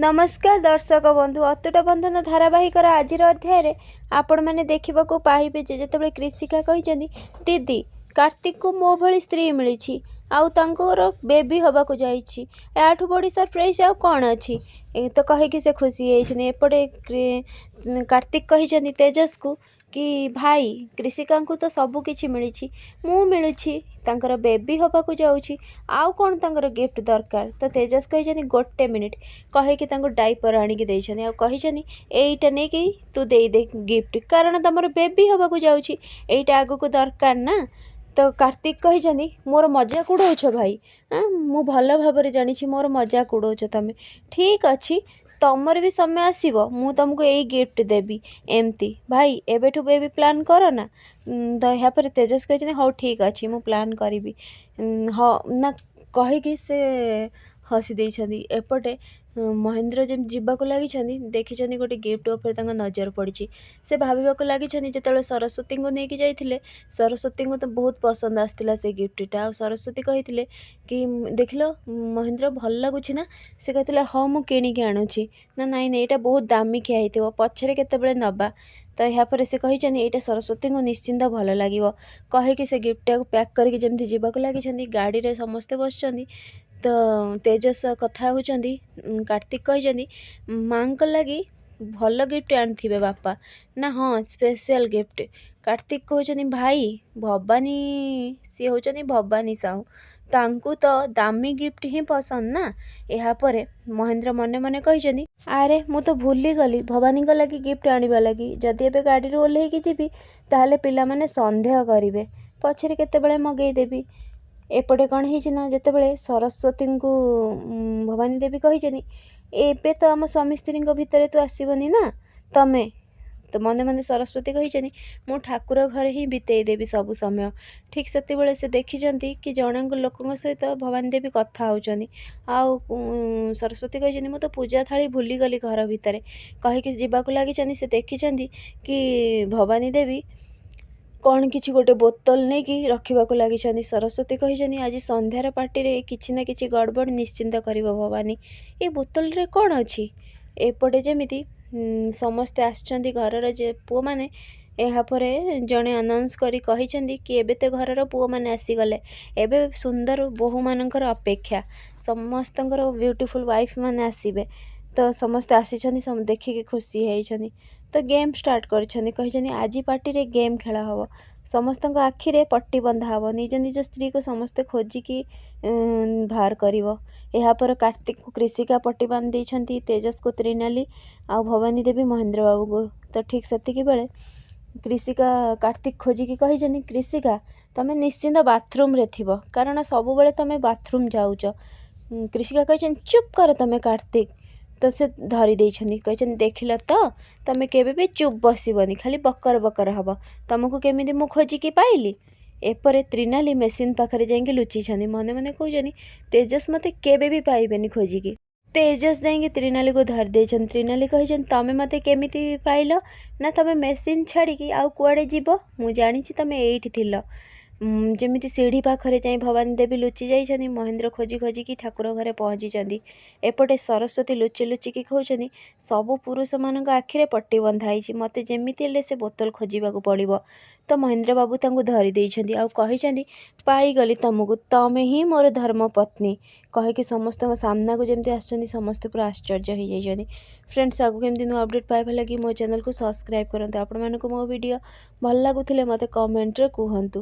नमस्कार दर्शक बंधु अतुट बंधन धारावाहिकर आज अध्याय आपण मैंने देखा पाइबे जितेबाला कृषिका कहते दीदी कार्तिक को मो भली स्त्री मिली आउ तांकर बेबी हवा को जाइछि याठू बड़ी सरप्राइज आउ कौन अच्छी तो कहीकि से खुशी होती एपटे कार्तिक कहते तेजस को कि भाई कृषिका को तो सबकि मिली मु मिलूँ तांकर बेबी हवा को जाऊँगी आउ कौन तांकर गिफ्ट दरकार तो तेजस कहते गोटे मिनिट कहीकि डाइपर आणिकी देइछनी आ कहछनी एईटा नहीं कि तू दे दे गिफ्ट कारण तुम बेबी हवा को जाऊँगी एईटा आगु को दरकार ना। तो कार्तिक कहछनी मोर मजाक उड़ाउछ भाई मु भल भाव जानी मोर मजाक उड़ाउछ तमें ठीक अच्छी तमर भी समय आसो मु तुमको यही गिफ्ट देवी एमती भाई एबेठू बेबी प्लान कर ना। तो यापर तेजस कहते हाँ ठीक अच्छे मु प्लान करी हाँ ना कहीकि से हसी देइछन्ती एपटे महेंद्र जब जीवाक लगी देखी गोटे गिफ्ट उपर नजर पड़ी से भाविबाक लगी जिते सरस्वती को लेकिन जाइए सरस्वती को तो बहुत पसंद आसाला से गिफ्टा आ सरस्वती कही कि देख लो महेंद्र भल लगुच ना से कहते हाँ मुझे किणिकी आणुची ना नाई नहीं यहाँ बहुत दामिकिया होता पछरे केतेबेले नबा। तो यापर से कही यहाँ सरस्वती को निश्चिंत भल लगे कहीकि से गिफ्टा को पैक करके जमी जीवाक लगी गाड़ी में समस्ते बस। तो तेजस कथा होती कार्तिक कहते माँ को लगी भल गिफ्ट आनी बापा ना हाँ स्पेशल गिफ्ट कार्तिक कहते भाई भवानी सी होती भवानी साहू तांकू तो दामी गिफ्ट ही पसंद ना। यापर महेंद्र मने मने कहते अरे मु तो भूली गली भवानी को लगी गिफ्ट आनिबा लगी जदि एबे गाड़ी ओल्हेकी जीवी ताहले पिला माने संदेह करिवे पछरे केतेबेले मगेदेवी। एपटे कौन है जितेबाला सरस्वती को भवानी देवी कही एबे तो आम स्वामी स्त्री भितर तू आसबनी ना तमें तो मने मने सरस्वती कही मु ठाकुर घर ही बितेदेवी सब समय ठीक से से देखी कि जन लोक सहित भवानी देवी कथा होचनी आउ सरस्वती कही मु तो पूजा थाली भूली गली घर भितर कहीकि जीवाक लगी से देखी कि भवानी देवी कौन किसी गोटे बोतल नहीं कि रखा लगी सरस्वती कही आज संध्यार पार्टी रे किसी ना किसी गड़बड़ निश्चिंत कर भवानी ये बोतल रे कौन अच्छी एपटे जमीती समस्ते आसछंती घरर जे पुओ माने यापर जड़े अनाउंस करी कही कि एबे तो घरर पुओ माने आसीगले एबे सुंदर बोहू मानकर अपेक्षा समस्त ब्यूटीफुल वाइफ माने आसीबे। तो समस्ते आसी देखिकी खुशी होती तो गेम स्टार्ट करी आज पार्टी रे गेम खेला हम समस्त आखिरे पट्टी बंधा हम निज निज स्त्री को समस्ते खोजिकी बाहर कर। यापर कार्तिक को कृषिका पट्टी बांध देती तेजस को त्रिनाली आ भवानी देवी महेंद्र बाबू को। तो ठीक सेतिकी बेले कृषिका कार्तिक खोजिकी कही कृषिका तमें निश्चिंत बाथरूम रे थिबो कारण सब बेले तमें बाथरूम जाऊच। कृषिका कही चुप कर तमें कार्तिक तो से धरी कहते देखिल तो तमें केबे भी चुप बसबनी खाली बकर बकर हम तुमको केमी मु खोजिकी पाइली। एपर त्रिनाली मेसीन पाखे जाइए लुचि मने मने कहते तेजस मत केबे भी पाइबेनी खोजिकी तेजस जाइए त्रिनाली को धरी त्रिनाली कही तमें मत केमी पाइल ना तमें मेसीन छाड़ी आउ कुआड़े जीव मु जानी तमें एठी थिल जमी सीढ़ी पाखे जाई भवानी देवी लुचि जाइछनी महेंद्र खोजी खोजिकी ठाकुर घरे पहुँची। एपटे सरस्वती लुचि लुचिकी कहते सबु पुरुष मान आखिरे पट्टी बंधाई मत जमी से बोतल खोजा पड़ो। तो महेंद्र बाबू तांको धरी देइछंती आउ कहिछंती पाईगली तुमको तमें ही मोर धर्म पत्नी कहीकि समस्त सामना को जमी आसछंती समस्ते पूरा आश्चर्य हो जाइछंती। फ्रेंड्स आगु केमती नुआ अपडेट पाइबा लगी मो चैनल को सब्सक्राइब करंतु। आपण मानको मो वीडियो भल लागुथिले मते कमेंट रे कहंतु।